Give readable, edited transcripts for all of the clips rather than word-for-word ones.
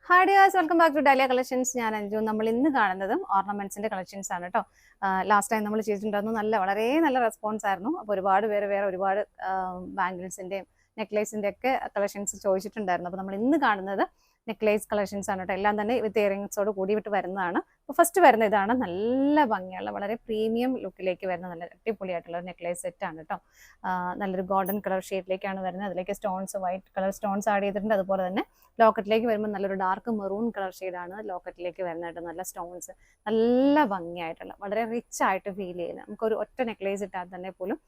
Hi dears, welcome back to Dahlia collections. ഞാൻ അഞ്ജു. നമ്മൾ ഇന്ന് കാണുന്നതും ഓർണമെന്റ്സിന്റെ കളക്ഷൻസ് ആണ് കേട്ടോ. ലാസ്റ്റ് ടൈം നമ്മൾ ചെയ്തിട്ടുണ്ടായിരുന്നു, വളരെ നല്ല റെസ്പോൺസ് ആയിരുന്നു. അപ്പോൾ ഒരുപാട് പേര് വേറെ ഒരുപാട് ബാംഗിൾസിന്റെയും നെക്ലേസിന്റെ ഒക്കെ കളക്ഷൻസ് ചോദിച്ചിട്ടുണ്ടായിരുന്നു. അപ്പോൾ നമ്മൾ ഇന്ന് കാണുന്നത് നെക്ലേസ് കളക്ഷൻസ് ആണ് കേട്ടോ. എല്ലാം തന്നെ വിത്ത് ഇയറിംഗ്സോട് കൂടിയിട്ട് വരുന്നതാണ്. അപ്പോൾ ഫസ്റ്റ് വരുന്ന ഇതാണ്. നല്ല ഭംഗിയുള്ള വളരെ പ്രീമിയം ലുക്കിലേക്ക് വരുന്ന നല്ല അടിപൊളിയായിട്ടുള്ള ഒരു നെക്ലേസ് സെറ്റ് ആണ് കേട്ടോ. നല്ലൊരു ഗോൾഡൻ കളർ ഷെയ്ഡിലേക്കാണ് വരുന്നത്. അതിലേക്ക് stones, white colour stones add ചെയ്തിട്ടുണ്ട്. അതുപോലെ തന്നെ ലോക്കറ്റിലേക്ക് വരുമ്പോൾ നല്ലൊരു ഡാർക്ക് മെറൂൺ കളർ ഷെയ്ഡാണ് ലോക്കറ്റിലേക്ക് വരുന്നതായിട്ട്. നല്ല സ്റ്റോൺസ്, നല്ല ഭംഗിയായിട്ടുള്ള വളരെ റിച്ച് ആയിട്ട് ഫീൽ ചെയ്യുന്നത്. നമുക്കൊരു ഒറ്റ നെക്ലേസ് ഇട്ടാൽ തന്നെ പോലും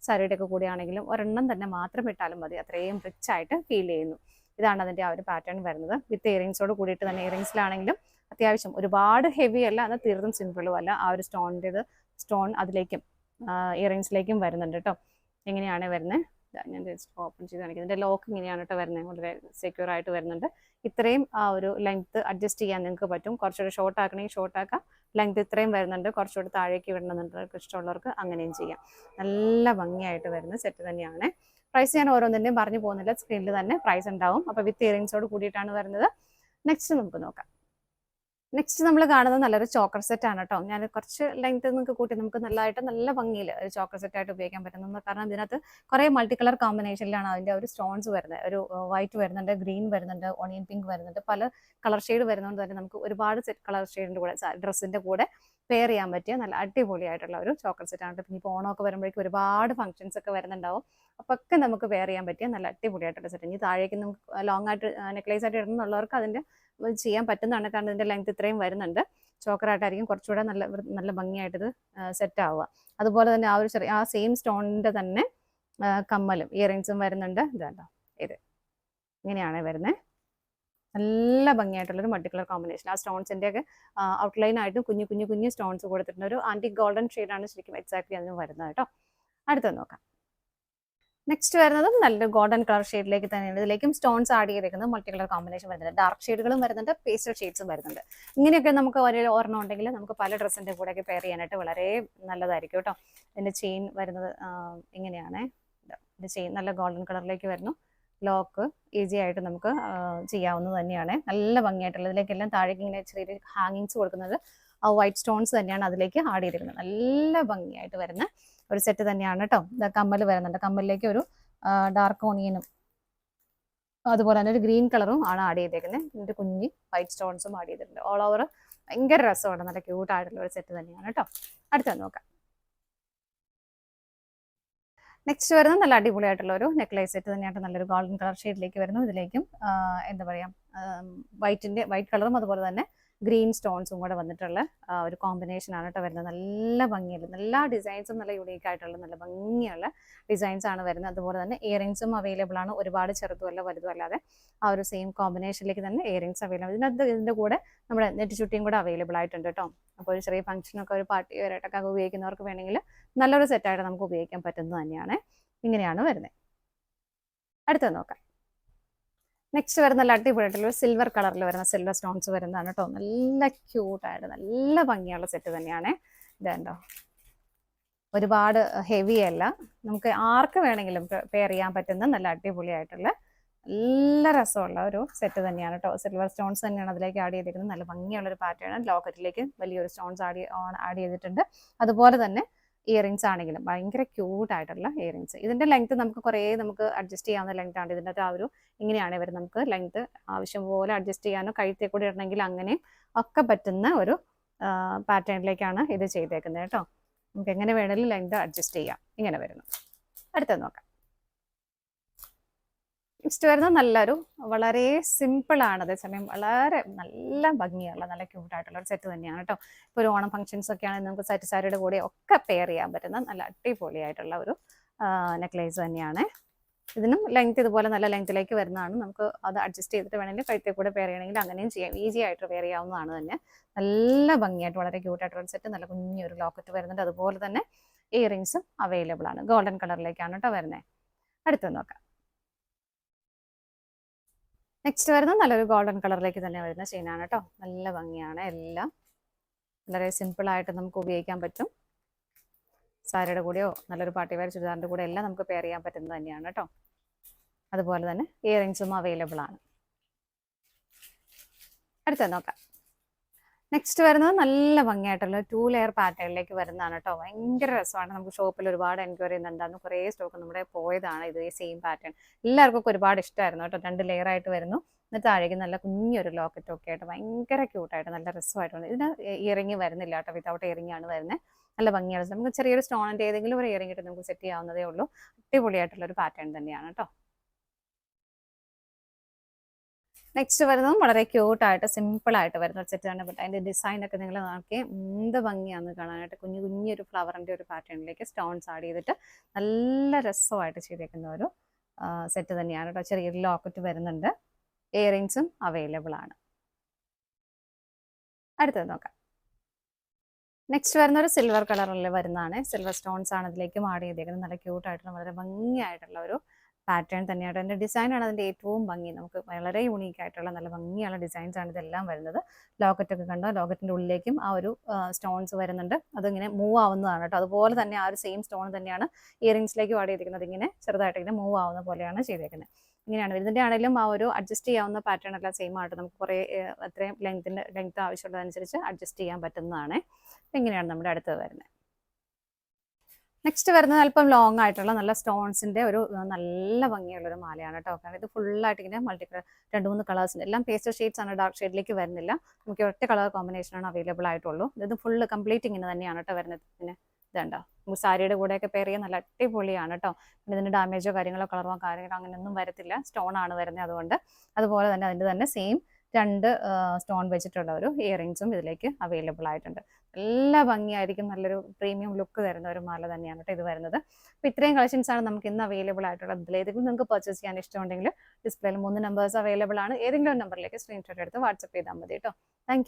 സാരിയുടെ ഒക്കെ കൂടിയാണെങ്കിലും ഒരെണ്ണം തന്നെ മാത്രം ഇട്ടാലും മതി, അത്രയും റിച്ച് ആയിട്ട് ഫീൽ ചെയ്യുന്നു. ഇതാണ് അതിൻ്റെ ആ ഒരു പാറ്റേൺ വരുന്നത്. വിത്ത് ഇയറിംഗ്സോട് കൂടിയിട്ട് തന്നെ. ഇയറിംഗ്സിലാണെങ്കിലും അത്യാവശ്യം ഒരുപാട് ഹെവി അല്ല, എന്നാൽ തീർത്തും സിമ്പിളും അല്ല. ആ ഒരു സ്റ്റോൺ അതിലേക്കും ഇയറിംഗ്സിലേക്കും വരുന്നുണ്ട് കേട്ടോ. എങ്ങനെയാണ് വരുന്നത്? ഞാൻ ജസ്റ്റ് ഓപ്പൺ ചെയ്ത് കാണിക്കുന്നത്. ഇതിൻ്റെ ലോക്ക് ഇങ്ങനെയാണ് കേട്ടോ വരുന്നത്. വളരെ സെക്യൂർ ആയിട്ട് വരുന്നുണ്ട്. ഇത്രയും ആ ഒരു ലെങ്ത് അഡ്ജസ്റ്റ് ചെയ്യാൻ നിങ്ങൾക്ക് പറ്റും. കുറച്ചുകൂടി ഷോർട്ട് ആക്കണമെങ്കിൽ ഷോർട്ട് ആക്കാം. ലെങ്ത് ഇത്രയും വരുന്നുണ്ട്. കുറച്ചുകൂടി താഴേക്ക് വിടണമെന്നുണ്ട് ഇഷ്ടമുള്ളവർക്ക് അങ്ങനെയും ചെയ്യാം. നല്ല ഭംഗിയായിട്ട് വരുന്ന സെറ്റ് തന്നെയാണ്. പ്രൈസ് ഞാൻ ഓരോന്നിൻ്റെയും പറഞ്ഞു പോകുന്നില്ല, സ്ക്രീനിൽ തന്നെ പ്രൈസ് ഉണ്ടാവും. അപ്പോൾ വിത്ത് ഇയറിംഗ്സോട് കൂടിയിട്ടാണ് വരുന്നത്. നെക്സ്റ്റ് നമുക്ക് നോക്കാം. നെക്സ്റ്റ് നമ്മൾ കാണുന്നത് നല്ലൊരു ചോക്കർ സെറ്റ് ആണ് കേട്ടോ. ഞാൻ കുറച്ച് ലെങ്ത് നിങ്ങൾക്ക് കൂട്ടി നമുക്ക് നല്ല ഭംഗിയിൽ ഒരു ചോക്കർ സെറ്റ് ആയിട്ട് ഉപയോഗിക്കാൻ പറ്റുന്നത്. കാരണം ഇതിനകത്ത് കുറേ മൾട്ടി കളർ കോമ്പിനേഷനിലാണ് അതിൻ്റെ ഒരു സ്റ്റോൺസ് വരുന്നത്. ഒരു വൈറ്റ് വരുന്നുണ്ട്, ഗ്രീൻ വരുന്നുണ്ട്, ഓണിയൻ പിങ്ക് വരുന്നുണ്ട്. പല കളർ ഷെയ്ഡ് വരുന്നതുകൊണ്ട് തന്നെ നമുക്ക് ഒരുപാട് സെറ്റ് കളർ ഷെയ്ഡിൻ്റെ കൂടെ ഡ്രസ്സിൻ്റെ കൂടെ പെയർ ചെയ്യാൻ പറ്റിയ നല്ല അടിപൊളിയായിട്ടുള്ള ഒരു ചോക്കർ സെറ്റ് ആണ്. പിന്നെ ഇപ്പോൾ ഓണമൊക്കെ വരുമ്പോഴേക്കും ഒരുപാട് ഫംഗ്ഷൻസ് ഒക്കെ വരുന്നുണ്ടാവും. അപ്പോൾ ഒക്കെ നമുക്ക് പെയർ ചെയ്യാൻ പറ്റിയ നല്ല അടിപൊളിയായിട്ടുള്ള സെറ്റ്. ഇനി താഴേക്ക് നമുക്ക് ലോങ് ആയിട്ട് നെക്ലേസ് ആയിട്ട് ഇടുന്നുള്ളവർക്ക് അതിൻ്റെ ചെയ്യാൻ പറ്റുന്നതാണ്. കാരണം ഇതിൻ്റെ ലെങ്ത് ഇത്രയും വരുന്നുണ്ട്. ചോക്കറായിട്ടായിരിക്കും കുറച്ചുകൂടെ നല്ല ഭംഗിയായിട്ടിത് സെറ്റ് ആവുക. അതുപോലെ തന്നെ ആ ഒരു ആ സെയിം സ്റ്റോണിൻ്റെ തന്നെ കമ്മലും ഇയറിങ്സും വരുന്നുണ്ട്. ഇതാണ്ടോ, ഇത് ഇങ്ങനെയാണ് വരുന്നത്. നല്ല ഭംഗിയായിട്ടുള്ളൊരു മൾട്ടി കളർ കോമ്പിനേഷൻ. ആ സ്റ്റോൺസിൻ്റെ ഒക്കെ ഔട്ട്ലൈൻ ആയിട്ട് കുഞ്ഞു സ്റ്റോൺസ് കൊടുത്തിട്ടുണ്ട്. ഒരു ആൻറ്റി ഗോൾഡൻ ഷെയ്ഡാണ് ശരിക്കും എക്സാക്ട്ലി അതിന് വരുന്നത് കേട്ടോ. അടുത്തത് നോക്കാം. നെക്സ്റ്റ് വരുന്നതും നല്ലൊരു ഗോൾഡൻ കളർ ഷെയ്ഡിലേക്ക് തന്നെയാണ്. ഇതിലേക്കും സ്റ്റോൺസ് ആഡ് ചെയ്തിരിക്കുന്നത് മൾട്ടി കളർ കോമ്പിനേഷൻ വരുന്നുണ്ട്. ഡാർക്ക് ഷെയ്ഡുകളും വരുന്നുണ്ട്, പേസ്റ്റൽ ഷെയ്ഡ്സും വരുന്നുണ്ട്. ഇങ്ങനെയൊക്കെ നമുക്ക് ഒരു ഓർമ്മ ഉണ്ടെങ്കിൽ നമുക്ക് പല ഡ്രസ്സിൻ്റെ കൂടെയൊക്കെ പെയർ ചെയ്യാനായിട്ട് വളരെ നല്ലതായിരിക്കും കേട്ടോ. ഇതിൻ്റെ ചെയിൻ വരുന്നത് ഇങ്ങനെയാണ്. ഇതിൻ്റെ ചെയിൻ നല്ല ഗോൾഡൻ കളറിലേക്ക് വരുന്നു. ലോക്ക് ഈസി ആയിട്ട് നമുക്ക് ചെയ്യാവുന്നത് തന്നെയാണ്. നല്ല ഭംഗിയായിട്ടുള്ള ഇതിലേക്കെല്ലാം താഴേക്ക് ഇങ്ങനെ ചെറിയ ഹാങ്ങിങ്സ് കൊടുക്കുന്നത് ആ വൈറ്റ് സ്റ്റോൺസ് തന്നെയാണ് അതിലേക്ക് ആഡ് ചെയ്തിരിക്കുന്നത്. നല്ല ഭംഗിയായിട്ട് വരുന്ന ഒരു സെറ്റ് തന്നെയാണ് കേട്ടോ. കമ്മൽ വരുന്നുണ്ട്. കമ്മലിലേക്ക് ഒരു ഡാർക്ക് ഓണിയനും അതുപോലെ തന്നെ ഒരു ഗ്രീൻ കളറും ആണ് ആഡ് ചെയ്തേക്കുന്നത്. ഇതിൻ്റെ കുഞ്ഞ് വൈറ്റ് സ്റ്റോൺസും ആഡ് ചെയ്തിട്ടുണ്ട്. ഓൾ ഓവർ ഭയങ്കര രസമാണ്. നല്ല ക്യൂട്ടായിട്ടുള്ള ഒരു സെറ്റ് തന്നെയാണ് കേട്ടോ. അടുത്ത നോക്കാം. നെക്സ്റ്റ് വരുന്നത് നല്ല അടിപൊളിയായിട്ടുള്ള ഒരു നെക്ലേസ് സെറ്റ് തന്നെയായിട്ട് നല്ലൊരു ഗോൾഡൻ കളർ ഷെയ്ഡിലേക്ക് വരുന്നു. ഇതിലേക്കും എന്താ പറയുക, വൈറ്റ് കളറും അതുപോലെ തന്നെ ഗ്രീൻ സ്റ്റോൺസും കൂടെ വന്നിട്ടുള്ള ഒരു കോമ്പിനേഷനാണ് കേട്ടോ വരുന്നത്. നല്ല ഭംഗിയുള്ള എല്ലാ ഡിസൈൻസും നല്ല യുണീക്ക് ആയിട്ടുള്ള നല്ല ഭംഗിയുള്ള ഡിസൈൻസ് ആണ് വരുന്നത്. അതുപോലെ തന്നെ ഇയറിങ്സും അവൈലബിൾ ആണ്. ഒരുപാട് ചെറുതുമല്ല വലുതും അല്ലാതെ ആ ഒരു സെയിം കോമ്പിനേഷനിലേക്ക് തന്നെ ഇയറിങ്സ് അവൈലബിൾ. ഇതിൻ്റെ കൂടെ നമ്മുടെ നെറ്റ് ചുട്ടിയും കൂടെ അവൈലബിൾ ആയിട്ടുണ്ട് കേട്ടോ. അപ്പോൾ ഒരു ചെറിയ ഫംഗ്ഷനൊക്കെ ഒരു പാർട്ടി വെയറായിട്ടൊക്കെ ഉപയോഗിക്കുന്നവർക്ക് വേണമെങ്കിൽ നല്ലൊരു സെറ്റായിട്ട് നമുക്ക് ഉപയോഗിക്കാൻ പറ്റുന്നത് തന്നെയാണ്. ഇങ്ങനെയാണ് വരുന്നത്. അടുത്തത് നോക്കാം. നെക്സ്റ്റ് വരുന്ന നല്ല അടിപൊളിയായിട്ടുള്ള സിൽവർ കളറിൽ വരുന്ന സിൽവർ സ്റ്റോൺസ് വരുന്നതാണ് കേട്ടോ. നല്ല ക്യൂട്ടായിട്ട് നല്ല ഭംഗിയുള്ള സെറ്റ് തന്നെയാണ്. ഇതുണ്ടോ, ഒരുപാട് ഹെവി അല്ല, നമുക്ക് ആർക്ക് വേണമെങ്കിലും പെയർ ചെയ്യാൻ പറ്റുന്ന നല്ല അടിപൊളിയായിട്ടുള്ള നല്ല രസമുള്ള ഒരു സെറ്റ് തന്നെയാണ് കേട്ടോ. സിൽവർ സ്റ്റോൺസ് തന്നെയാണ് അതിലേക്ക് ആഡ് ചെയ്തിരിക്കുന്നത്. നല്ല ഭംഗിയുള്ളൊരു പാറ്റേൺ. ലോക്കറ്റിലേക്ക് വലിയൊരു സ്റ്റോൺസ് ആഡ് ചെയ്തിട്ടുണ്ട്. അതുപോലെ തന്നെ ഇയറിങ്സ് ആണെങ്കിലും ഭയങ്കര ക്യൂട്ടായിട്ടുള്ള ഇയറിങ്സ്. ഇതിൻ്റെ ലെങ്ത് നമുക്ക് അഡ്ജസ്റ്റ് ചെയ്യാവുന്ന ലെങ്ത് ആണ്. ഇതിൻ്റെ ആ ഒരു ഇങ്ങനെയാണ് ഇവർ നമുക്ക് ലെങ്ത് ആവശ്യം പോലെ അഡ്ജസ്റ്റ് ചെയ്യാനോ കഴുത്തിൽ കൂടി ഇടണമെങ്കിൽ അങ്ങനെ ഒക്കെ പറ്റുന്ന ഒരു പാറ്റേണിലേക്കാണ് ഇത് ചെയ്തേക്കുന്നത് കേട്ടോ. നമുക്ക് എങ്ങനെ വേണമെങ്കിലും ലെങ്ത് അഡ്ജസ്റ്റ് ചെയ്യാം. ഇങ്ങനെ വരുന്നു. അടുത്തത് നോക്കാം. നെക്സ്റ്റ് വരുന്നത് നല്ലൊരു വളരെ സിമ്പിളാണ്, അതേസമയം വളരെ നല്ല ഭംഗിയുള്ള നല്ല ക്യൂട്ടായിട്ടുള്ള ഒരു സെറ്റ് തന്നെയാണ് കേട്ടോ. ഇപ്പോൾ ഒരു ഓണം ഫംഗ്ഷൻസ് ഒക്കെ ആണെങ്കിൽ നമുക്ക് സെറ്റ് സാരിയുടെ കൂടെ ഒക്കെ പെയർ ചെയ്യാൻ പറ്റുന്ന നല്ല അടിപൊളിയായിട്ടുള്ള ഒരു നെക്ലേസ് തന്നെയാണ്. ഇതിനും ലെങ്ത് ഇതുപോലെ നല്ല ലെങ്ത്തിലേക്ക് വരുന്നതാണ്. നമുക്ക് അത് അഡ്ജസ്റ്റ് ചെയ്തിട്ട് വേണമെങ്കിൽ കഴുത്തിൽ കൂടെ പെയർ ചെയ്യണമെങ്കിൽ അങ്ങനെയും ചെയ്യാം. ഈസി ആയിട്ട് പെയർ ചെയ്യാവുന്നതാണ് തന്നെ. നല്ല ഭംഗിയായിട്ട് വളരെ ക്യൂട്ടായിട്ടുള്ള സെറ്റ്. നല്ല കുഞ്ഞൊരു ലോക്കറ്റ് വരുന്നുണ്ട്. അതുപോലെ തന്നെ ഇയറിങ്സും അവൈലബിൾ ആണ്. ഗോൾഡൻ കളറിലേക്കാണ് കേട്ടോ വരുന്നത്. അടുത്തത് നോക്കാം. നെക്സ്റ്റ് വരുന്നത് നല്ലൊരു ഗോൾഡൻ കളറിലേക്ക് തന്നെ വരുന്ന ചെയിനാണ് കേട്ടോ. നല്ല ഭംഗിയാണ്. എല്ലാം വളരെ സിമ്പിളായിട്ട് നമുക്ക് ഉപയോഗിക്കാൻ പറ്റും. സാരിയുടെ കൂടെയോ നല്ലൊരു പാർട്ടി വെയർ ചുരിദാറിൻ്റെ കൂടെ എല്ലാം നമുക്ക് പെയർ ചെയ്യാൻ പറ്റുന്നത് തന്നെയാണ് കേട്ടോ. അതുപോലെ തന്നെ ഇയറിങ്സും അവൈലബിൾ ആണ്. അടുത്ത നോക്കാം. നെക്സ്റ്റ് വരുന്നത് നല്ല ഭംഗിയായിട്ടുള്ള 2 ലെയർ പാറ്റേണിലേക്ക് വരുന്നതാണ് കേട്ടോ. ഭയങ്കര രസമാണ്. നമുക്ക് ഷോപ്പിൽ ഒരുപാട് എൻക്വയറി ചെയ്യുന്നുണ്ടായിരുന്നു. കുറേ സ്റ്റോക്ക് നമ്മുടെ പോയതാണ് ഇത്, ഈ സെയിം പാറ്റേൺ. എല്ലാവർക്കും ഒരുപാട് ഇഷ്ടമായിരുന്നു കേട്ടോ. 2 ലെയർ ആയിട്ട് വരുന്നു. എന്നിട്ട് താഴേക്ക് നല്ല കുഞ്ഞൊരു ലോക്കറ്റ് ഒക്കെ ആയിട്ട് ഭയങ്കര ക്യൂട്ടായിട്ട് നല്ല രസമായിട്ടുണ്ട്. ഇതിന് ഇയറിങ് വരുന്നില്ല കേട്ടോ, വിതൗട്ട് ഇയറിംഗ് ആണ് വരുന്നത്. നല്ല ഭംഗിയാണ്. നമുക്ക് ചെറിയൊരു സ്റ്റോണിൻ്റെ ഏതെങ്കിലും ഒരു ഇയറിംഗ് ഇട്ട് നമുക്ക് സെറ്റ് ചെയ്യാവുന്നതേ ഉള്ളൂ. അടിപൊളിയായിട്ടുള്ള ഒരു പാറ്റേൺ തന്നെയാണ് കേട്ടോ. നെക്സ്റ്റ് വരുന്നതും വളരെ ക്യൂട്ടായിട്ട് സിമ്പിളായിട്ട് വരുന്ന ഒരു സെറ്റാണ്. ബട്ട് അതിൻ്റെ ഡിസൈനൊക്കെ നിങ്ങൾ നോക്കി എന്ത് ഭംഗിയാണെന്ന് കാണാനായിട്ട്. കുഞ്ഞൊരു ഫ്ലവറിൻ്റെ ഒരു പാറ്റേണിലേക്ക് സ്റ്റോൺസ് ആഡ് ചെയ്തിട്ട് നല്ല രസമായിട്ട് ചെയ്തേക്കുന്ന ഒരു സെറ്റ് തന്നെയാണ് കേട്ടോ. ചെറിയൊരു ലോക്കറ്റ് വരുന്നുണ്ട്. ഇയറിങ്സും അവൈലബിൾ ആണ്. അടുത്തത് നോക്കാം. നെക്സ്റ്റ് വരുന്ന ഒരു സിൽവർ കളറിൽ വരുന്നതാണ്. സിൽവർ സ്റ്റോൺസ് ആണ് ഇതിലേക്ക് ആഡ് ചെയ്തേക്കുന്നത്. നല്ല ക്യൂട്ടായിട്ടുള്ള വളരെ ഭംഗിയായിട്ടുള്ള ഒരു പാറ്റേൺ തന്നെയാണ്. അതിൻ്റെ ഡിസൈനാണ് അതിൻ്റെ ഏറ്റവും ഭംഗി. നമുക്ക് വളരെ യൂണീക്ക് ആയിട്ടുള്ള നല്ല ഭംഗിയുള്ള ഡിസൈൻസ് ആണ് ഇതെല്ലാം വരുന്നത്. ലോക്കറ്റൊക്കെ കണ്ടോ, ലോക്കറ്റിൻ്റെ ഉള്ളിലേക്കും ആ ഒരു സ്റ്റോൺസ് വരുന്നുണ്ട്. അതിങ്ങനെ മൂവ് ആവുന്നതാണ് കേട്ടോ. അതുപോലെ തന്നെ ആ ഒരു സെയിം സ്റ്റോൺ തന്നെയാണ് ഇയറിങ്സിലേക്ക് ആഡ് ചെയ്തിരിക്കുന്നത്. ഇങ്ങനെ ചെറുതായിട്ട് ഇങ്ങനെ മൂവ് ആവുന്ന പോലെയാണ് ചെയ്തേക്കുന്നത്. ഇങ്ങനെയാണ് ഇതിൻ്റെ ആണെങ്കിലും ആ ഒരു അഡ്ജസ്റ്റ് ചെയ്യാവുന്ന പാറ്റേൺ എല്ലാം സെയിം ആയിട്ട് നമുക്ക് കുറേ അത്രയും ലെങ്ത് ആവശ്യമുള്ളതനുസരിച്ച് അഡ്ജസ്റ്റ് ചെയ്യാൻ പറ്റുന്നതാണ്. അപ്പം ഇങ്ങനെയാണ് നമ്മുടെ അടുത്ത് വരുന്നത്. നെക്സ്റ്റ് വരുന്നത് അല്പം ലോങ് ആയിട്ടുള്ള നല്ല സ്റ്റോൺസിൻ്റെ ഒരു നല്ല ഭംഗിയുള്ളൊരു മാലയാണ് കേട്ടോ. കാരണം ഇത് ഫുള്ളായിട്ട് ഇങ്ങനെ മൾട്ടി കളർ 2-3 കളേഴ്സിൻ്റെ എല്ലാം പേസ്റ്റൽ ഷെയ്ഡ്സ് ആണ്, ഡാർക്ക് ഷെയ്ഡിലേക്ക് വരുന്നില്ല. നമുക്ക് ഒറ്റ കളർ കോമ്പിനേഷനാണ് അവൈലബിൾ ആയിട്ടുള്ളൂ. ഇത് ഫുള്ള് കംപ്ലീറ്റ് ഇങ്ങനെ തന്നെയാണ് കേട്ടോ വരുന്നത്. പിന്നെ ഇതുണ്ടോ, നമുക്ക് സാരിയുടെ കൂടെയൊക്കെ പെയർ ചെയ്യാൻ നല്ല അടിപൊളിയാണ് കേട്ടോ. പിന്നെ ഇതിന് ഡാമേജോ കാര്യങ്ങളോ അങ്ങനെയൊന്നും വരത്തില്ല. സ്റ്റോൺ ആണ് വരുന്നത്. അതുപോലെ തന്നെ അതിൻ്റെ തന്നെ സെയിം 2 സ്റ്റോൺ വെച്ചിട്ടുള്ള ഒരു ഇയറിങ്സും ഇതിലേക്ക് അവൈലബിൾ ആയിട്ടുണ്ട്. നല്ല ഭംഗിയായിരിക്കും. നല്ലൊരു പ്രീമിയം ലുക്ക് തരുന്ന ഒരു മാല തന്നെയാണ് കേട്ടോ ഇത് വരുന്നത്. അപ്പോൾ ഇത്രയും കളക്ഷൻസ് ആണ് നമുക്ക് ഇന്ന് അവൈലബിൾ ആയിട്ടുള്ളത്. ഇതിലേതെങ്കിലും നിങ്ങൾക്ക് പർച്ചേസ് ചെയ്യാൻ ഇഷ്ടമുണ്ടെങ്കിൽ ഡിസ്പ്ലേയിൽ 3 നമ്പേഴ്സ് അവൈലബിൾ ആണ്. ഏതെങ്കിലും നമ്പറിലേക്ക് സ്ക്രീൻഷോട്ട് എടുത്ത് വാട്സപ്പ് ചെയ്താൽ മതി കേട്ടോ. താങ്ക്